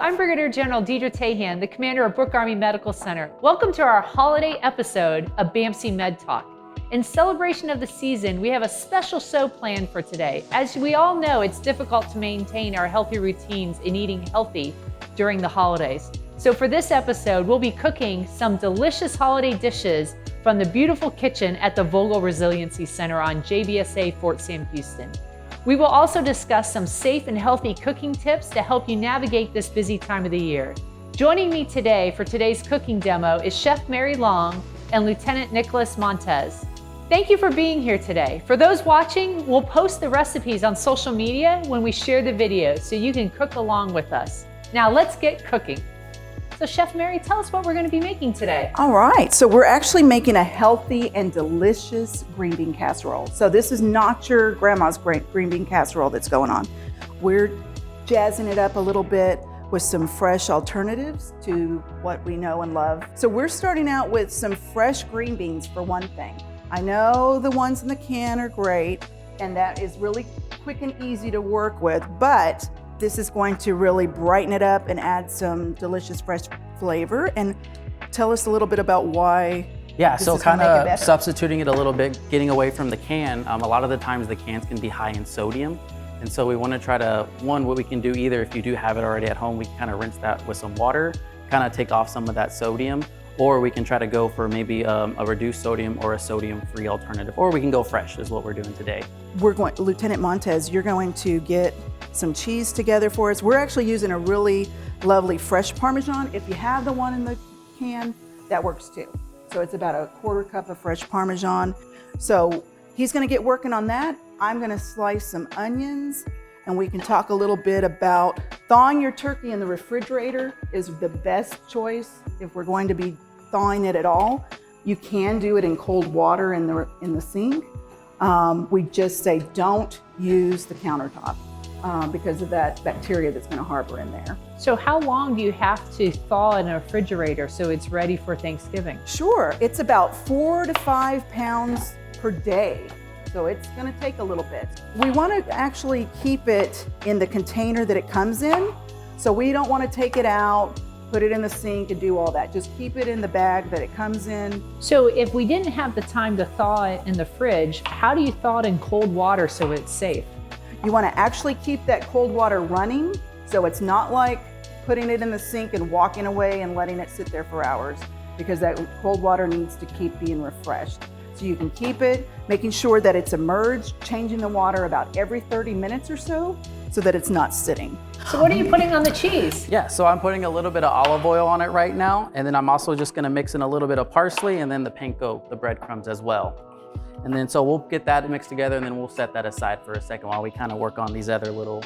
I'm Brigadier General Deidre Tahan, the commander of Brooke Army Medical Center. Welcome to our holiday episode of BAMC MED Talk. In celebration of the season, we have a special show planned for today. As we all know, it's difficult to maintain our healthy routines in eating healthy during the holidays. So for this episode, we'll be cooking some delicious holiday dishes from the beautiful kitchen at the Vogel Resiliency Center on JBSA Fort Sam Houston. We will also discuss some safe and healthy cooking tips to help you navigate this busy time of the year. Joining me today for today's cooking demo is Chef Mary Long and Lieutenant Nicholas Montez. Thank you for being here today. For those watching, we'll post the recipes on social media when we share the videos so you can cook along with us. Now let's get cooking. So Chef Mary, tell us what we're going to be making today. All right, so we're actually making a healthy and delicious green bean casserole. So this is not your grandma's green bean casserole that's going on. We're jazzing it up a little bit with some fresh alternatives to what we know and love. So we're starting out with some fresh green beans for one thing. I know the ones in the can are great, and that is really quick and easy to work with, but this is going to really brighten it up and add some delicious fresh flavor. And tell us a little bit about why. Yeah, so kind of substituting it a little bit, getting away from the can. A lot of the times the cans can be high in sodium. And so we want to try to, what we can do either if you do have it already at home, we can kind of rinse that with some water, kind of take off some of that sodium. Or we can try to go for maybe a reduced sodium or a sodium-free alternative. Or we can go fresh is what we're doing today. Lieutenant Montez, you're going to get some cheese together for us. We're actually using a really lovely fresh Parmesan. If you have the one in the can, that works too. So it's about a quarter cup of fresh Parmesan. So he's gonna get working on that. I'm gonna slice some onions, and we can talk a little bit about thawing your turkey in the refrigerator is the best choice if we're going to be thawing it at all. You can do it in cold water in the sink. We just say don't use the countertop because of that bacteria that's going to harbor in there. So how long do you have to thaw in a refrigerator so it's ready for Thanksgiving? Sure, it's about 4 to 5 pounds per day. So it's going to take a little bit. We want to actually keep it in the container that it comes in. So we don't want to take it out, put it in the sink and do all that. Just keep it in the bag that it comes in. So if we didn't have the time to thaw it in the fridge, how do you thaw it in cold water so it's safe? You want to actually keep that cold water running. So it's not like putting it in the sink and walking away and letting it sit there for hours, because that cold water needs to keep being refreshed. So you can keep it, making sure that it's immersed, changing the water about every 30 minutes or so that it's not sitting. So what are you putting on the cheese? Yeah, so I'm putting a little bit of olive oil on it right now, and then I'm also just gonna mix in a little bit of parsley and then the panko, the breadcrumbs as well. And then so we'll get that mixed together, and then we'll set that aside for a second while we kind of work on these other little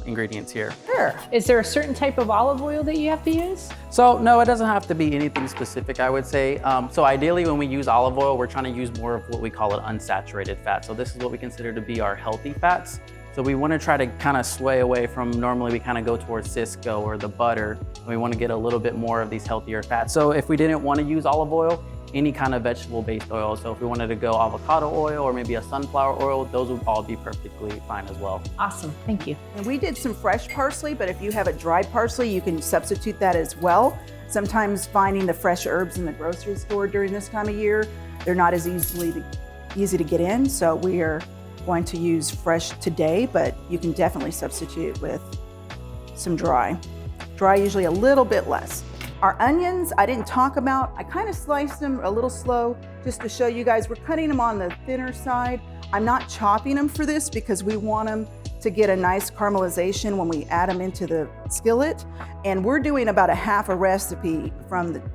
ingredients here. Sure. Is there a certain type of olive oil that you have to use? So no, it doesn't have to be anything specific, I would say. So ideally when we use olive oil, we're trying to use more of what we call an unsaturated fat. So this is what we consider to be our healthy fats. So we want to try to kind of sway away from, normally we kind of go towards Cisco or the butter. And we want to get a little bit more of these healthier fats. So if we didn't want to use olive oil, any kind of vegetable-based oil. So if we wanted to go avocado oil or maybe a sunflower oil, those would all be perfectly fine as well. Awesome, thank you. And we did some fresh parsley, but if you have a dried parsley, you can substitute that as well. Sometimes finding the fresh herbs in the grocery store during this time of year, they're not as easy to get in. So we are going to use fresh today, but you can definitely substitute with some dry. Dry usually a little bit less. Our onions, I didn't talk about. I kind of sliced them a little slow just to show you guys. We're cutting them on the thinner side. I'm not chopping them for this because we want them to get a nice caramelization when we add them into the skillet. And we're doing about a half a recipe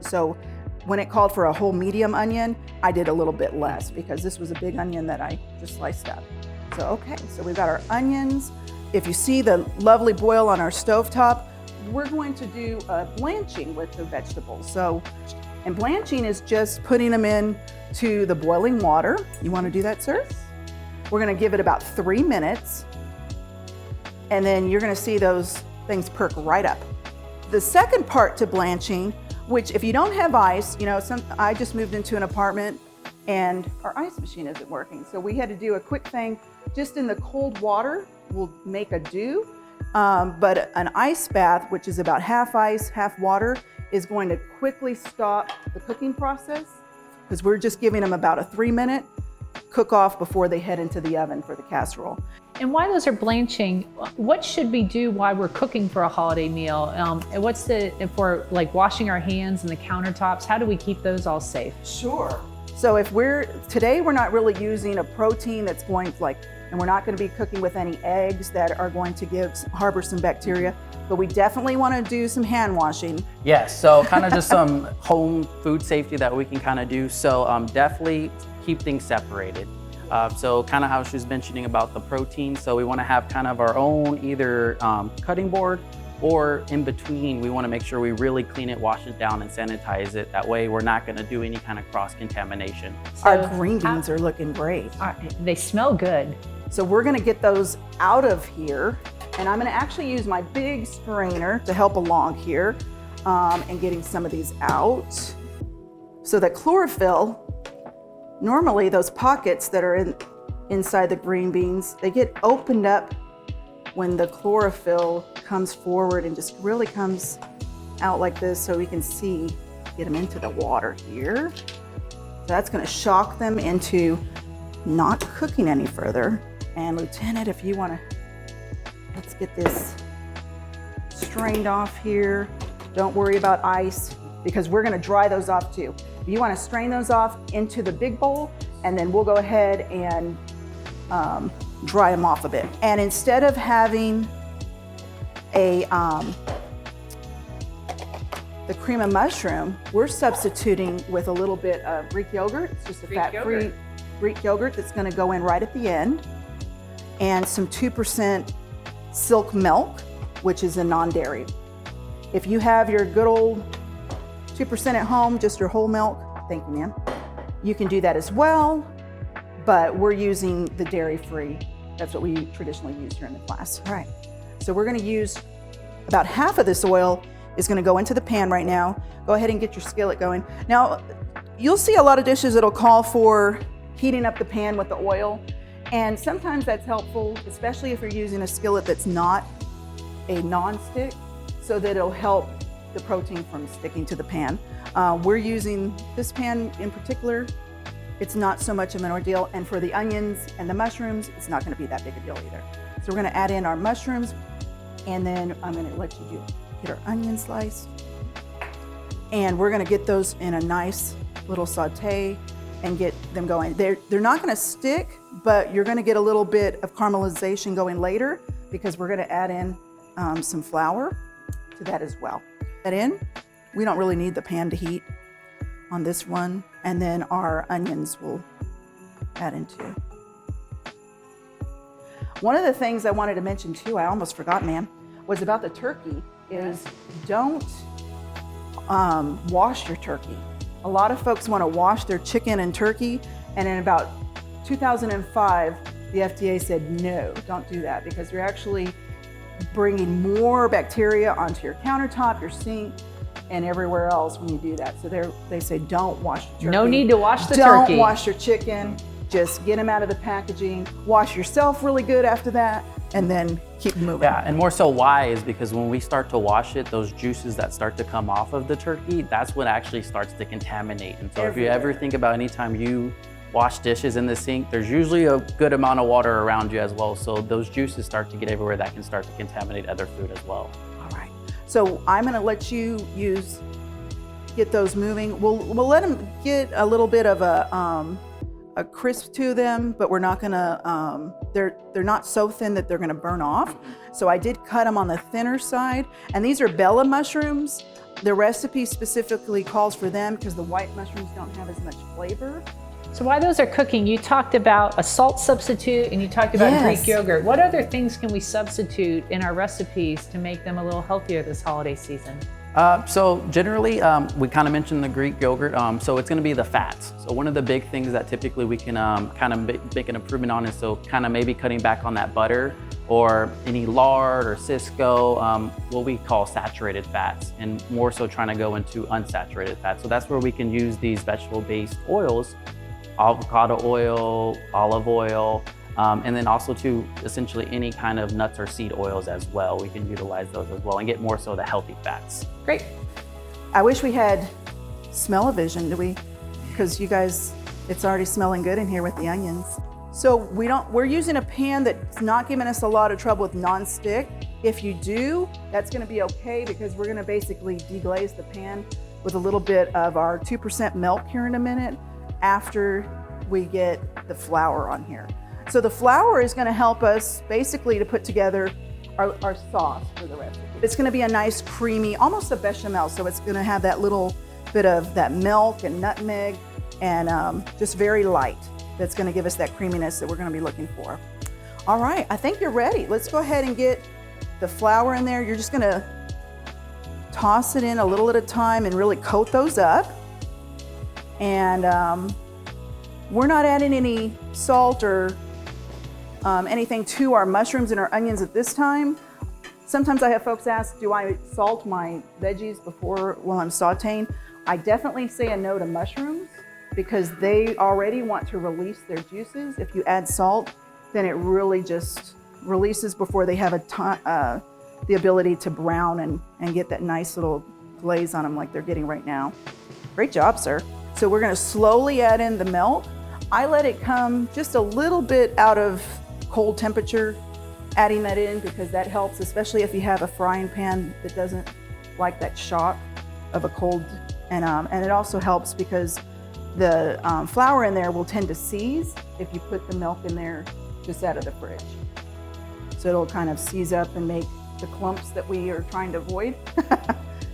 so when it called for a whole medium onion, I did a little bit less because this was a big onion that I just sliced up. So, okay, so we've got our onions. If you see the lovely boil on our stovetop, we're going to do blanching with the vegetables. And blanching is just putting them in to the boiling water. You want to do that, sir? We're going to give it about 3 minutes, and then you're going to see those things perk right up. The second part to blanching, which if you don't have ice, I just moved into an apartment and our ice machine isn't working. So we had to do a quick thing. Just in the cold water, we'll make a dew. But an ice bath, which is about half ice, half water, is going to quickly stop the cooking process because we're just giving them about a 3-minute cook off before they head into the oven for the casserole. And while those are blanching, what should we do while we're cooking for a holiday meal? And if we're like washing our hands and the countertops, how do we keep those all safe? Sure. So today we're not really using a protein that's going to and we're not going to be cooking with any eggs that are going to harbor some bacteria, but we definitely want to do some hand washing. Yes, so kind of just some home food safety that we can kind of do. So definitely keep things separated. So kind of how she was mentioning about the protein. So we want to have kind of our own either cutting board or in between, we want to make sure we really clean it, wash it down and sanitize it. That way we're not going to do any kind of cross-contamination. So our green beans are looking great. They smell good. So we're going to get those out of here. And I'm going to actually use my big strainer to help along here and getting some of these out. So that chlorophyll, normally those pockets that are inside the green beans, they get opened up when the chlorophyll comes forward and just really comes out like this so we can get them into the water here. So that's going to shock them into not cooking any further. And Lieutenant, if you want to, let's get this strained off here. Don't worry about ice because we're going to dry those off too. You want to strain those off into the big bowl and then we'll go ahead and dry them off a bit. And instead of having the cream of mushroom, we're substituting with a little bit of Greek yogurt. It's just a fat-free Greek yogurt that's going to go in right at the end. And some 2% silk milk, which is a non-dairy. If you have your good old 2% at home, just your whole milk, thank you, ma'am, you can do that as well, but we're using the dairy-free. That's what we traditionally use here in the class. All right, so we're gonna use about half of this oil is gonna go into the pan right now. Go ahead and get your skillet going. Now, you'll see a lot of dishes that'll call for heating up the pan with the oil. And sometimes that's helpful, especially if you're using a skillet that's not a non-stick, so that it'll help the protein from sticking to the pan. We're using this pan in particular. It's not so much of an ordeal. And for the onions and the mushrooms, it's not gonna be that big a deal either. So we're gonna add in our mushrooms, and then I'm gonna let you get our onion slice. And we're gonna get those in a nice little saute and get them going. They're not gonna stick, but you're gonna get a little bit of caramelization going later because we're gonna add in some flour to that as well. That in, we don't really need the pan to heat on this one. And then our onions will add into. One of the things I wanted to mention too, I almost forgot, ma'am, was about the turkey is don't wash your turkey. A lot of folks want to wash their chicken and turkey, and in about 2005, the FDA said, no, don't do that because you're actually bringing more bacteria onto your countertop, your sink, and everywhere else when you do that. So they say, don't wash your turkey. No need to wash the turkey. Don't wash your chicken. Just get them out of the packaging. Wash yourself really good after that, and then keep moving. Yeah, and more so why is because when we start to wash it, those juices that start to come off of the turkey, that's what actually starts to contaminate. And so if you ever think about anytime you wash dishes in the sink, there's usually a good amount of water around you as well. So those juices start to get everywhere that can start to contaminate other food as well. All right. So I'm gonna let you get those moving. We'll let them get a little bit of a crisp to them, but we're not gonna, they're not so thin that they're gonna burn off. So I did cut them on the thinner side. And these are Bella mushrooms. The recipe specifically calls for them because the white mushrooms don't have as much flavor. So while those are cooking, you talked about a salt substitute and you talked about Greek yogurt. What other things can we substitute in our recipes to make them a little healthier this holiday season? So generally, we kind of mentioned the Greek yogurt. So it's going to be the fats. So one of the big things that typically we can kind of make an improvement on is so kind of maybe cutting back on that butter or any lard or Cisco, what we call saturated fats, and more so trying to go into unsaturated fats. So that's where we can use these vegetable-based oils, avocado oil, olive oil, And then also to essentially any kind of nuts or seed oils as well. We can utilize those as well and get more so the healthy fats. Great. I wish we had smell-o-vision, do we? Because you guys, it's already smelling good in here with the onions. So we're using a pan that's not giving us a lot of trouble with non-stick. If you do, that's gonna be okay because we're gonna basically deglaze the pan with a little bit of our 2% milk here in a minute after we get the flour on here. So the flour is gonna help us basically to put together our sauce for the recipe. It's gonna be a nice creamy, almost a bechamel, so it's gonna have that little bit of that milk and nutmeg and just very light. That's gonna give us that creaminess that we're gonna be looking for. All right, I think you're ready. Let's go ahead and get the flour in there. You're just gonna toss it in a little at a time and really coat those up. And we're not adding any salt or anything to our mushrooms and our onions at this time. Sometimes I have folks ask, do I salt my veggies while I'm sauteing? I definitely say a no to mushrooms because they already want to release their juices. If you add salt, then it really just releases before they have the ability to brown and get that nice little glaze on them like they're getting right now. Great job, sir. So we're gonna slowly add in the milk. I let it come just a little bit out of cold temperature, adding that in because that helps, especially if you have a frying pan that doesn't like that shock of a cold. And it also helps because the flour in there will tend to seize if you put the milk in there just out of the fridge. So it'll kind of seize up and make the clumps that we are trying to avoid.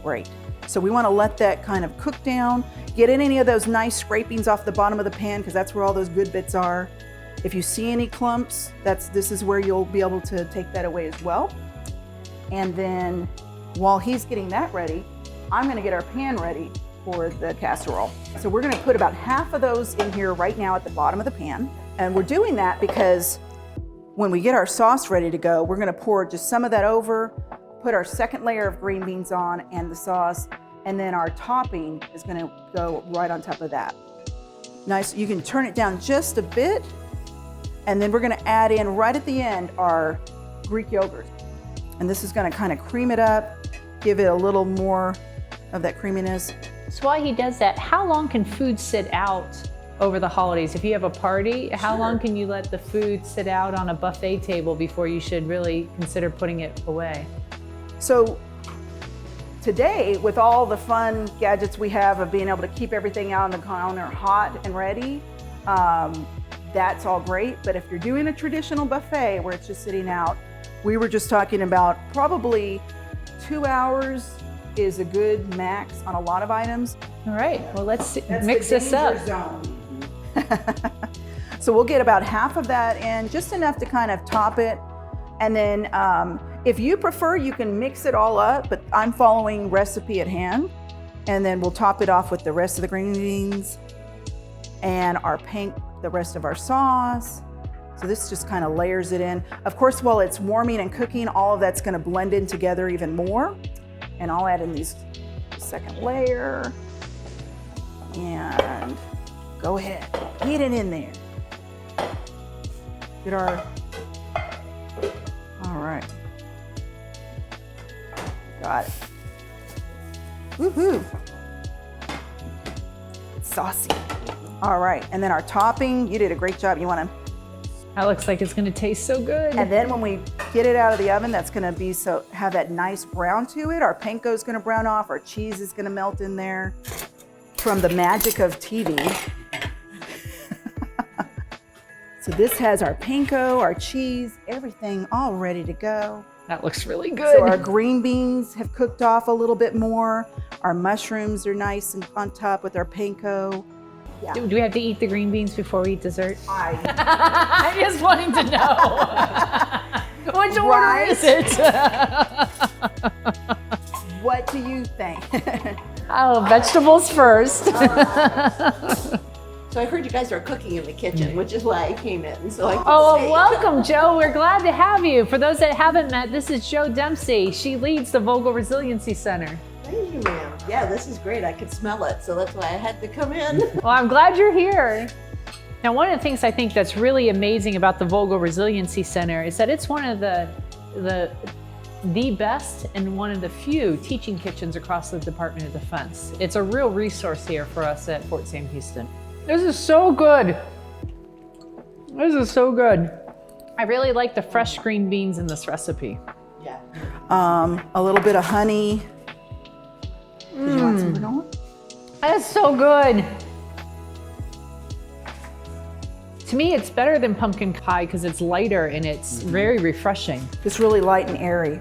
Great. So we want to let that kind of cook down, get in any of those nice scrapings off the bottom of the pan because that's where all those good bits are. If you see any clumps, this is where you'll be able to take that away as well. And then while he's getting that ready, I'm going to get our pan ready for the casserole. So we're going to put about half of those in here right now at the bottom of the pan. And we're doing that because when we get our sauce ready to go, we're gonna pour just some of that over, put our second layer of green beans on and the sauce, and then our topping is gonna go right on top of that. Nice, you can turn it down just a bit, and then we're gonna add in right at the end our Greek yogurt. And this is gonna kind of cream it up, give it a little more of that creaminess. So while he does that, how long can food sit out over the holidays? If you have a party, how long can you let the food sit out on a buffet table before you should really consider putting it away? So today, with all the fun gadgets we have of being able to keep everything out on the counter hot and ready, that's all great. But if you're doing a traditional buffet where it's just sitting out, we were just talking about probably 2 hours is a good max on a lot of items. All right, well, let's That's mix the this up. danger zone. So we'll get about half of that in, just enough to kind of top it. And then if you prefer, you can mix it all up, but I'm following recipe at hand. And then we'll top it off with the rest of the green beans and the rest of our sauce. So this just kind of layers it in. Of course, while it's warming and cooking, all of that's gonna blend in together even more. And I'll add in these second layer and go ahead, get it in there. Get our, all right. Got it. Woohoo. It's saucy. All right, and then our topping, you did a great job. You wanna, That looks like it's gonna taste so good. and then when we get it out of the oven, that's gonna be have that nice brown to it. Our panko is gonna brown off, our cheese is gonna melt in there from the magic of TV. So this has our panko, our cheese, everything all ready to go. That looks really good. So our green beans have cooked off a little bit more. Our mushrooms are nice and on top with our panko. Yeah. Do we have to eat the green beans before we eat dessert? I I'm just wanting to know. Which order is it? What do you think? Oh, vegetables first. So I heard you guys are cooking in the kitchen, which is why I came in. So I could Oh, say. well, welcome, Joe. We're glad to have you. For those that haven't met, this is Jo Dempsey. She leads the Vogel Resiliency Center. Thank you, ma'am. Yeah, this is great. I could smell it, so that's why I had to come in. Well, I'm glad you're here. Now, one of the things I think that's really amazing about the Vogel Resiliency Center is that it's one of the best and one of the few teaching kitchens across the Department of Defense. It's a real resource here for us at Fort Sam Houston. This is so good. This is so good. I really like the fresh green beans in this recipe. Yeah. A little bit of honey. Did you want some granola? That's so good. To me, it's better than pumpkin pie because it's lighter and it's very refreshing. It's really light and airy.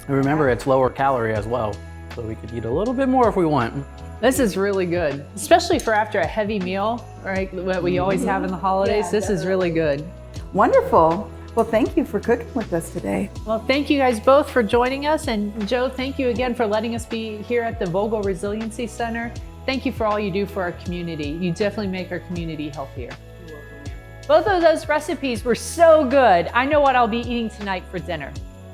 And remember, it's lower calorie as well, so we could eat a little bit more if we want. This is really good, especially for after a heavy meal, right? What we always have in the holidays. Yeah, This is really good. Wonderful. Well, thank you for cooking with us today. Well, thank you guys both for joining us. And Joe, thank you again for letting us be here at the Vogel Resiliency Center. Thank you for all you do for our community. You definitely make our community healthier. Both of those recipes were so good. I know what I'll be eating tonight for dinner.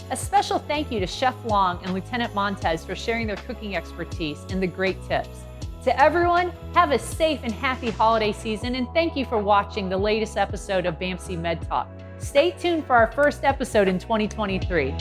A special thank you to Chef Long and Lieutenant Montez for sharing their cooking expertise and the great tips. To everyone, have a safe and happy holiday season, and thank you for watching the latest episode of BAMC Med Talk. Stay tuned for our first episode in 2023.